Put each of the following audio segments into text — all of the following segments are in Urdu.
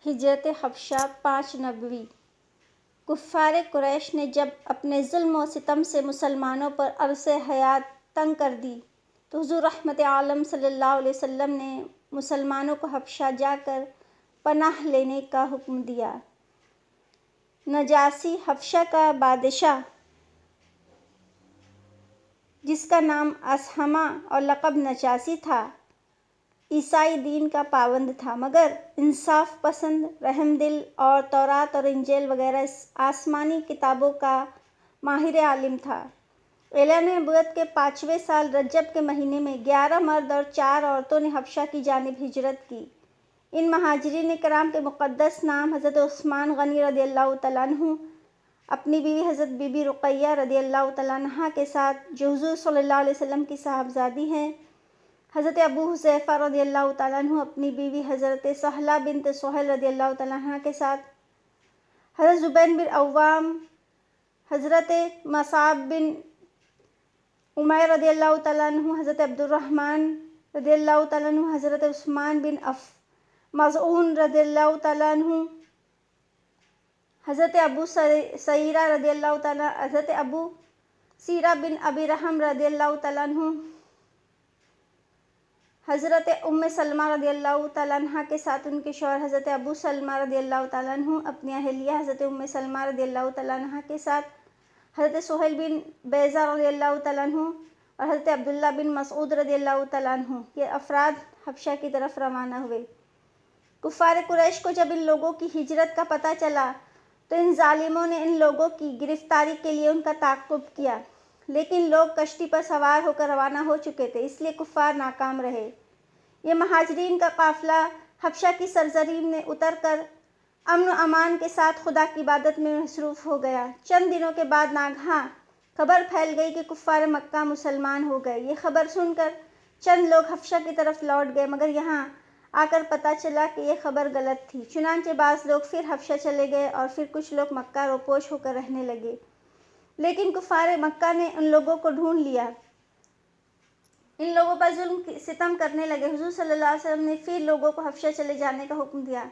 ہجرت حبشہ 5 نبوی۔ کفار قریش نے جب اپنے ظلم و ستم سے مسلمانوں پر عرصہ حیات تنگ کر دی تو حضور رحمت عالم صلی اللہ علیہ وسلم نے مسلمانوں کو حبشہ جا کر پناہ لینے کا حکم دیا۔ نجاشی حبشہ کا بادشاہ، جس کا نام اصحمہ اور لقب نجاشی تھا، عیسائی دین کا پابند تھا مگر انصاف پسند، رحم دل اور تورات اور انجیل وغیرہ آسمانی کتابوں کا ماہر عالم تھا۔ اعلان نبوت کے 5ویں سال رجب کے مہینے میں 11 مرد اور 4 عورتوں نے حبشہ کی جانب ہجرت کی۔ ان مہاجرین کرام کے مقدس نام حضرت عثمان غنی رضی اللہ تعالیٰ عنہ اپنی بیوی حضرت بی بی رقیہ رضی اللہ تعالیٰ عنہا کے ساتھ، جو حضور صلی اللہ علیہ وسلم کی صاحبزادی ہیں، حضرت ابو حذیفہ رضی اللہ تعالیٰ عنہ اپنی بیوی حضرت سہلہ بنت سہیل رضی اللہ تعالیٰ عنہا کے ساتھ، حضرت زبیر بن عوام، حضرت مصعب بن عمیر رضی اللہ تعالیٰ عنہ، حضرت عبد الرحمن رضی اللہ تعالیٰ عنہ، حضرت عثمان بن مظعون رضی اللہ تعالیٰ عنہ، حضرت ابو سیرہ رضی اللہ تعالیٰ، حضرت ابو سیرہ بن ابی رحم رضی اللہ تعالیٰ عنہ، حضرت ام سلمہ رضی اللہ تعالیٰ عنہ کے ساتھ ان کے شوہر حضرت ابو سلمہ رضی اللہ تعالیٰ عنہ، اپنی اہلیہ حضرت ام سلمہ رضی اللہ تعالیٰ عنہ کے ساتھ، حضرت سہیل بن بیضہ رضی اللہ تعالیٰ عنہ اور حضرت عبداللہ بن مسعود رضی اللہ تعالیٰ عنہ، یہ افراد حبشہ کی طرف روانہ ہوئے۔ کفار قریش کو جب ان لوگوں کی ہجرت کا پتہ چلا تو ان ظالموں نے ان لوگوں کی گرفتاری کے لیے ان کا تعاقب کیا، لیکن لوگ کشتی پر سوار ہو کر روانہ ہو چکے تھے، اس لیے کفار ناکام رہے۔ یہ مہاجرین کا قافلہ حبشہ کی سرزمین میں اتر کر امن و امان کے ساتھ خدا کی عبادت میں مصروف ہو گیا۔ چند دنوں کے بعد ناگہاں خبر پھیل گئی کہ کفار مکہ مسلمان ہو گئے۔ یہ خبر سن کر چند لوگ حبشہ کی طرف لوٹ گئے مگر یہاں آ کر پتہ چلا کہ یہ خبر غلط تھی، چنانچہ بعض لوگ پھر حبشہ چلے گئے اور پھر کچھ لوگ مکہ روپوش ہو کر رہنے لگے، لیکن کفار مکہ نے ان لوگوں کو ڈھونڈ لیا، ان لوگوں پر ظلم ستم کرنے لگے۔ حضور صلی اللہ علیہ وسلم نے پھر لوگوں کو حبشہ چلے جانے کا حکم دیا،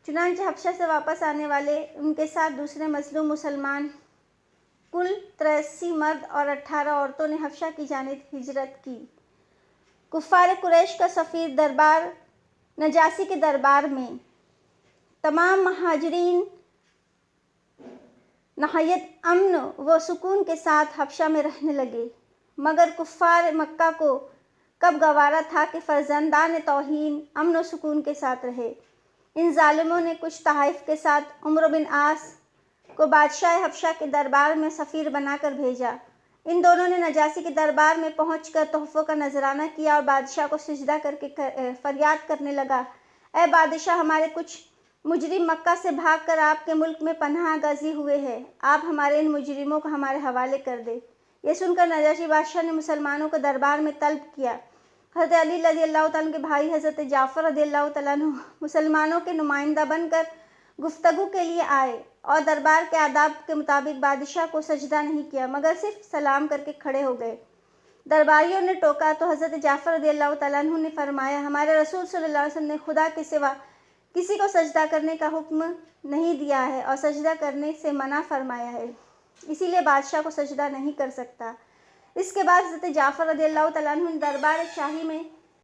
چنانچہ حبشہ سے واپس آنے والے ان کے ساتھ دوسرے مظلوم مسلمان کل 83 مرد اور 18 عورتوں نے حبشہ کی جانب ہجرت کی۔ کفار قریش کا سفیر دربار نجاشی کے دربار میں تمام مہاجرین نہایت امن و سکون کے ساتھ حبشہ میں رہنے لگے، مگر کفار مکہ کو کب گوارا تھا کہ فرزندان توہین امن و سکون کے ساتھ رہے۔ ان ظالموں نے کچھ تحائف کے ساتھ عمرو بن عاص کو بادشاہ حبشہ کے دربار میں سفیر بنا کر بھیجا۔ ان دونوں نے نجاشی کے دربار میں پہنچ کر تحفوں کا نذرانہ کیا اور بادشاہ کو سجدہ کر کے فریاد کرنے لگا، اے بادشاہ، ہمارے کچھ مجرم مکہ سے بھاگ کر آپ کے ملک میں پناہ گزین ہوئے ہیں، آپ ہمارے ان مجرموں کو ہمارے حوالے کر دیں۔ یہ سن کر نجاشی بادشاہ نے مسلمانوں کو دربار میں طلب کیا۔ حضرت علی رضی اللہ تعالیٰ عنہ کے بھائی حضرت جعفر رضی اللہ تعالیٰ عنہ مسلمانوں کے نمائندہ بن کر گفتگو کے لیے آئے اور دربار کے آداب کے مطابق بادشاہ کو سجدہ نہیں کیا مگر صرف سلام کر کے کھڑے ہو گئے۔ درباریوں نے ٹوکا تو حضرت جعفر رضی اللہ تعالیٰ عنہ نے فرمایا، ہمارے رسول صلی اللہ علیہ وسلم نے خدا کے سوا کسی کو سجدہ کرنے کا حکم نہیں دیا ہے اور سجدہ کرنے سے منع فرمایا ہے، اسی لیے بادشاہ کو سجدہ نہیں کر سکتا۔ اس کے بعد حضرت جعفر رضی اللہ تعالیٰ عنہ نے دربار شاہی میں